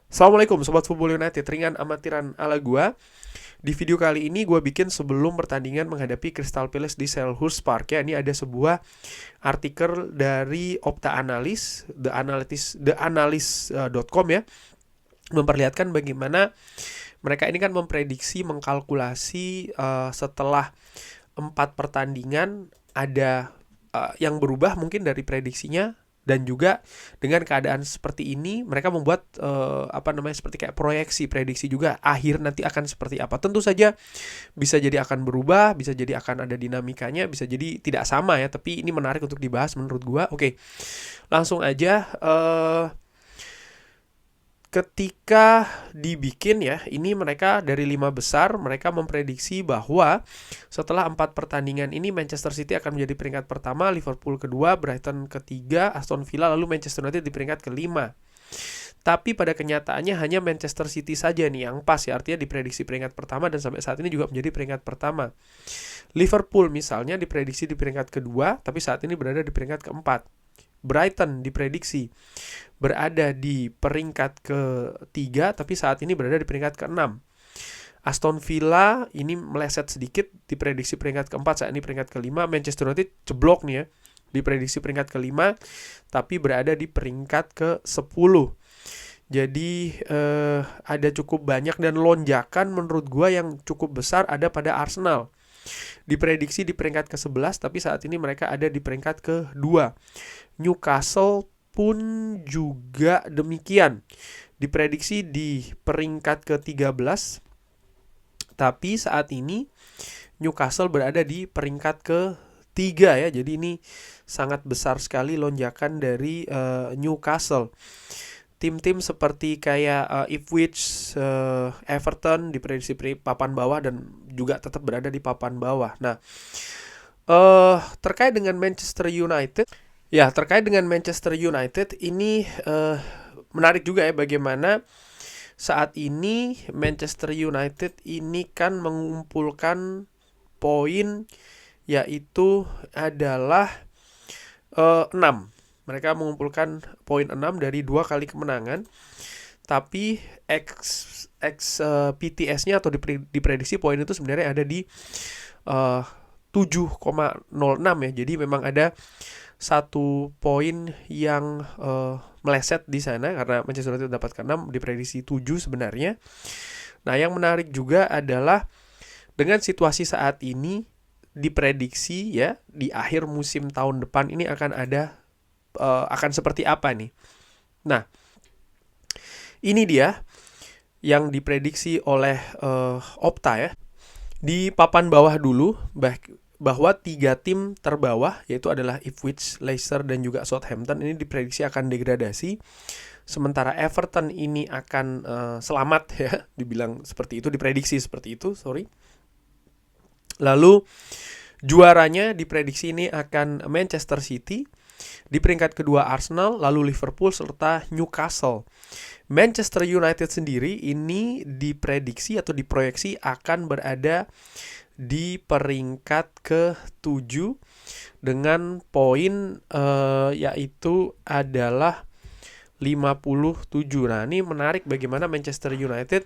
Assalamualaikum Sobat Football United, ringan amatiran ala gua. Di video kali ini gue bikin sebelum pertandingan menghadapi Crystal Palace di Selhurst Park ya. Ini ada sebuah artikel dari Opta Analyst, theanalyst.com ya, memperlihatkan bagaimana mereka ini kan memprediksi, mengkalkulasi setelah 4 pertandingan ada yang berubah mungkin dari prediksinya, dan juga dengan keadaan seperti ini mereka membuat seperti kayak proyeksi, prediksi juga akhir nanti akan seperti apa. Tentu saja bisa jadi akan berubah, bisa jadi akan ada dinamikanya, bisa jadi tidak sama ya, tapi ini menarik untuk dibahas menurut gua. Oke, langsung aja. Ketika dibikin ya, ini mereka dari 5 besar, mereka memprediksi bahwa setelah 4 pertandingan ini Manchester City akan menjadi peringkat pertama, Liverpool kedua, Brighton ketiga, Aston Villa, lalu Manchester United di peringkat kelima. Tapi pada kenyataannya hanya Manchester City saja nih yang pas ya, artinya diprediksi peringkat pertama dan sampai saat ini juga menjadi peringkat pertama. Liverpool misalnya diprediksi di peringkat kedua, tapi saat ini berada di peringkat keempat. Brighton diprediksi berada di peringkat ketiga, tapi saat ini berada di peringkat keenam. Aston Villa ini meleset sedikit, diprediksi peringkat keempat, saat ini peringkat kelima. Manchester United jeblok nih ya, diprediksi peringkat kelima, tapi berada di peringkat ke-10. Jadi ada cukup banyak dan lonjakan menurut gua yang cukup besar ada pada Arsenal. Diprediksi di peringkat ke-11, tapi saat ini mereka ada di peringkat ke-2. Newcastle pun juga demikian. Diprediksi di peringkat ke-13, tapi saat ini Newcastle berada di peringkat ke-3 ya. Jadi ini sangat besar sekali lonjakan dari Newcastle. Tim-tim seperti kayak Ipswich, Everton diprediksi papan bawah dan juga tetap berada di papan bawah. Nah, terkait dengan Manchester United, ya terkait dengan Manchester United ini menarik juga ya bagaimana saat ini Manchester United ini kan mengumpulkan poin, yaitu adalah 6. Mereka mengumpulkan poin 6 dari 2 kali kemenangan. Tapi PTS-nya atau diprediksi poin itu sebenarnya ada di 7,06 ya. Jadi memang ada 1 poin yang meleset di sana karena Manchester United mendapatkan 6, diprediksi 7 sebenarnya. Nah, yang menarik juga adalah dengan situasi saat ini diprediksi ya di akhir musim tahun depan ini akan seperti apa nih. Nah, ini dia yang diprediksi oleh Opta ya. Di papan bawah dulu bahwa 3 tim terbawah yaitu adalah Ipswich, Leicester dan juga Southampton ini diprediksi akan degradasi. Sementara Everton ini akan selamat ya, dibilang seperti itu, diprediksi seperti itu, sorry. Lalu juaranya diprediksi ini akan Manchester City. Di peringkat kedua Arsenal, lalu Liverpool serta Newcastle. Manchester United sendiri ini diprediksi atau diproyeksi akan berada di peringkat ke-7 dengan poin yaitu adalah 57. Nah, ini menarik bagaimana Manchester United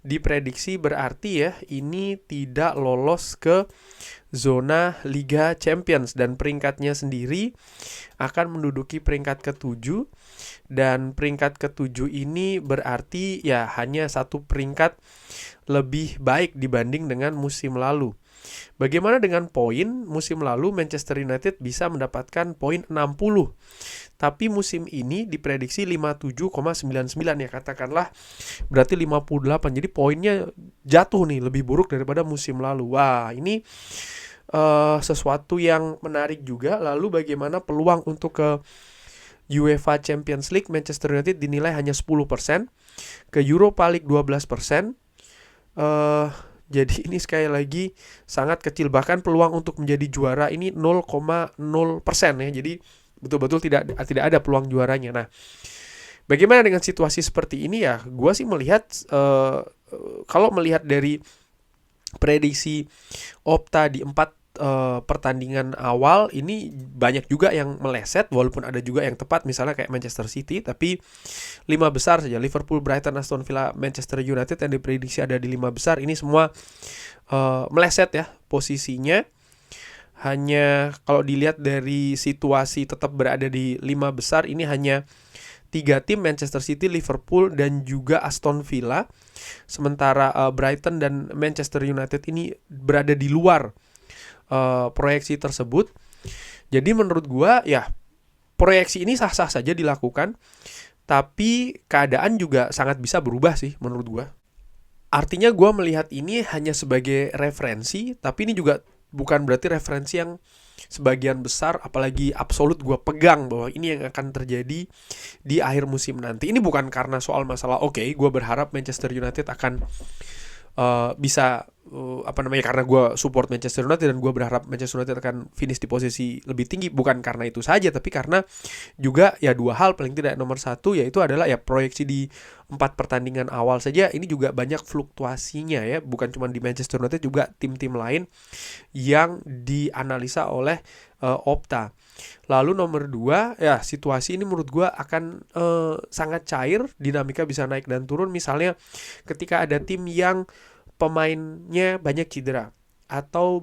diprediksi berarti ya ini tidak lolos ke zona Liga Champions dan peringkatnya sendiri akan menduduki peringkat ke-7, dan peringkat ke-7 ini berarti ya hanya 1 peringkat lebih baik dibanding dengan musim lalu. Bagaimana dengan poin? Musim lalu Manchester United bisa mendapatkan poin 60. Tapi musim ini diprediksi 57,99 ya, katakanlah berarti 58. Jadi poinnya jatuh nih, lebih buruk daripada musim lalu. Wah, ini sesuatu yang menarik juga. Lalu bagaimana peluang untuk ke UEFA Champions League? Manchester United dinilai hanya 10%, ke Europa League 12%. Jadi ini sekali lagi sangat kecil, bahkan peluang untuk menjadi juara ini 0,0% ya. Jadi betul-betul tidak ada peluang juaranya. Nah, bagaimana dengan situasi seperti ini ya? Gua sih melihat kalau melihat dari prediksi Opta di 4 pertandingan awal ini banyak juga yang meleset, walaupun ada juga yang tepat, misalnya kayak Manchester City. Tapi 5 besar saja, Liverpool, Brighton, Aston Villa, Manchester United yang diprediksi ada di 5 besar, ini semua meleset ya posisinya. Hanya kalau dilihat dari situasi tetap berada di 5 besar, ini hanya 3 tim, Manchester City, Liverpool, dan juga Aston Villa. Sementara Brighton dan Manchester United ini berada di luar proyeksi tersebut. Jadi menurut gua ya proyeksi ini sah-sah saja dilakukan, tapi keadaan juga sangat bisa berubah sih menurut gua. Artinya gua melihat ini hanya sebagai referensi, tapi ini juga bukan berarti referensi yang sebagian besar apalagi absolut gua pegang bahwa ini yang akan terjadi di akhir musim nanti. Ini bukan karena soal masalah gua berharap Manchester United akan bisa karena gue support Manchester United dan gue berharap Manchester United akan finish di posisi lebih tinggi. Bukan karena itu saja, tapi karena juga ya 2 hal paling tidak. Nomor 1 yaitu adalah ya proyeksi di 4 pertandingan awal saja ini juga banyak fluktuasinya ya, bukan cuma di Manchester United, juga tim-tim lain yang dianalisa oleh Opta. Lalu nomor 2 ya, situasi ini menurut gue akan sangat cair, dinamika bisa naik dan turun. Misalnya ketika ada tim yang pemainnya banyak cedera atau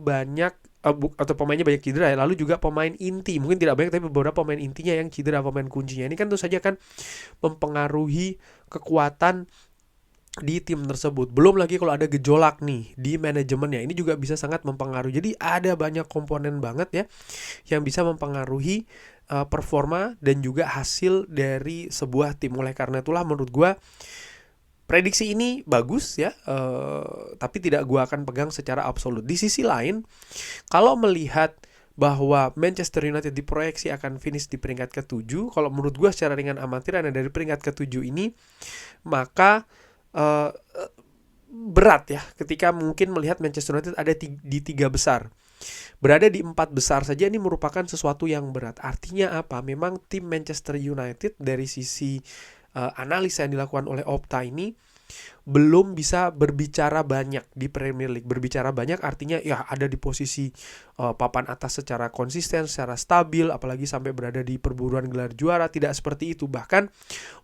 pemainnya banyak cedera ya, lalu juga pemain inti mungkin tidak banyak tapi beberapa pemain intinya yang cedera, pemain kuncinya, ini kan tentu saja kan mempengaruhi kekuatan di tim tersebut. Belum lagi kalau ada gejolak nih di manajemennya, ini juga bisa sangat mempengaruhi. Jadi ada banyak komponen banget ya yang bisa mempengaruhi performa dan juga hasil dari sebuah tim. Oleh karena itulah menurut gue prediksi ini bagus ya, tapi tidak gua akan pegang secara absolut. Di sisi lain, kalau melihat bahwa Manchester United diproyeksi akan finish di peringkat ke-7, kalau menurut gua secara ringan amatiran dari peringkat ke-7 ini, maka berat ya ketika mungkin melihat Manchester United ada di 3 besar. Berada di 4 besar saja ini merupakan sesuatu yang berat. Artinya apa? Memang tim Manchester United dari sisi analisa yang dilakukan oleh Opta ini belum bisa berbicara banyak di Premier League. Berbicara banyak artinya ya ada di posisi papan atas secara konsisten, secara stabil, apalagi sampai berada di perburuan gelar juara. Tidak seperti itu. Bahkan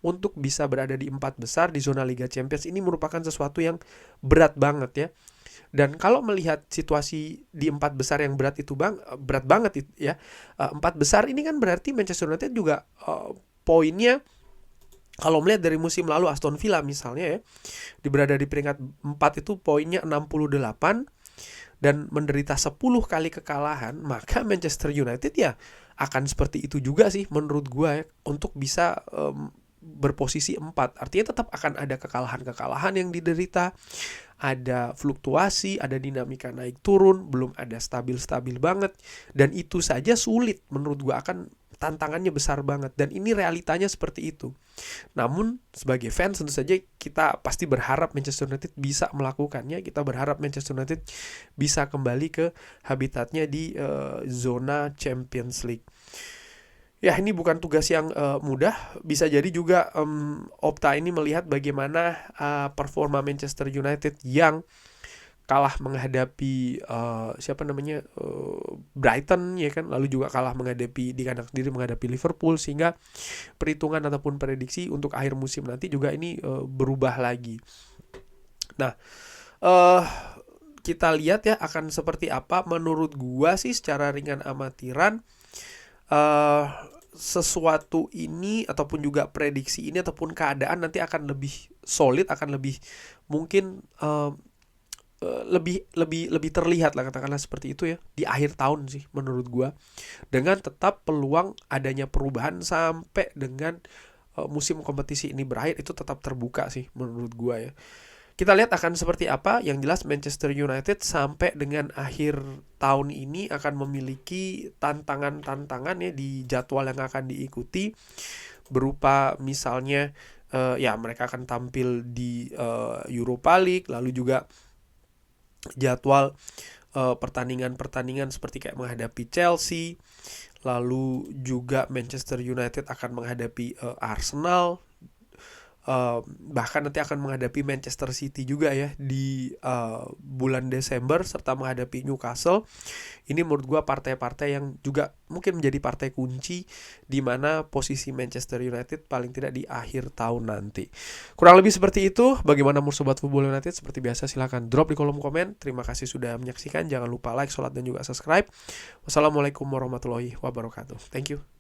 untuk bisa berada di 4 besar di zona Liga Champions ini merupakan sesuatu yang berat banget ya. Dan kalau melihat situasi di 4 besar yang berat banget ya. 4 besar ini kan berarti Manchester United juga poinnya, kalau melihat dari musim lalu Aston Villa misalnya ya, berada di peringkat 4 itu poinnya 68 dan menderita 10 kali kekalahan, maka Manchester United ya akan seperti itu juga sih menurut gue ya, untuk bisa berposisi 4. Artinya tetap akan ada kekalahan-kekalahan yang diderita, ada fluktuasi, ada dinamika naik turun, belum ada stabil-stabil banget, dan itu saja sulit menurut gue, akan tantangannya besar banget, dan ini realitanya seperti itu. Namun sebagai fans tentu saja kita pasti berharap Manchester United bisa melakukannya. Kita berharap Manchester United bisa kembali ke habitatnya di zona Champions League. Ya, ini bukan tugas yang mudah. Bisa jadi juga Opta ini melihat bagaimana performa Manchester United yang kalah menghadapi Brighton ya kan, lalu juga kalah menghadapi di kandang sendiri menghadapi Liverpool, sehingga perhitungan ataupun prediksi untuk akhir musim nanti juga ini berubah lagi. Nah, kita lihat ya akan seperti apa. Menurut gua sih secara ringan amatiran sesuatu ini ataupun juga prediksi ini ataupun keadaan nanti akan lebih solid, akan lebih mungkin lebih terlihat lah, katakanlah seperti itu ya, di akhir tahun sih menurut gua, dengan tetap peluang adanya perubahan sampai dengan musim kompetisi ini berakhir itu tetap terbuka sih menurut gua ya. Kita lihat akan seperti apa. Yang jelas Manchester United sampai dengan akhir tahun ini akan memiliki tantangan-tantangan ya di jadwal yang akan diikuti, berupa misalnya ya mereka akan tampil di Europa League, lalu juga jadwal pertandingan-pertandingan seperti kayak menghadapi Chelsea, lalu juga Manchester United akan menghadapi Arsenal, bahkan nanti akan menghadapi Manchester City juga ya di bulan Desember, serta menghadapi Newcastle. Ini menurut gue partai-partai yang juga mungkin menjadi partai kunci di mana posisi Manchester United paling tidak di akhir tahun nanti. Kurang lebih seperti itu. Bagaimana menurut Sobat Football United? Seperti biasa silahkan drop di kolom komen. Terima kasih sudah menyaksikan. Jangan lupa like, share, dan juga subscribe. Wassalamualaikum warahmatullahi wabarakatuh. Thank you.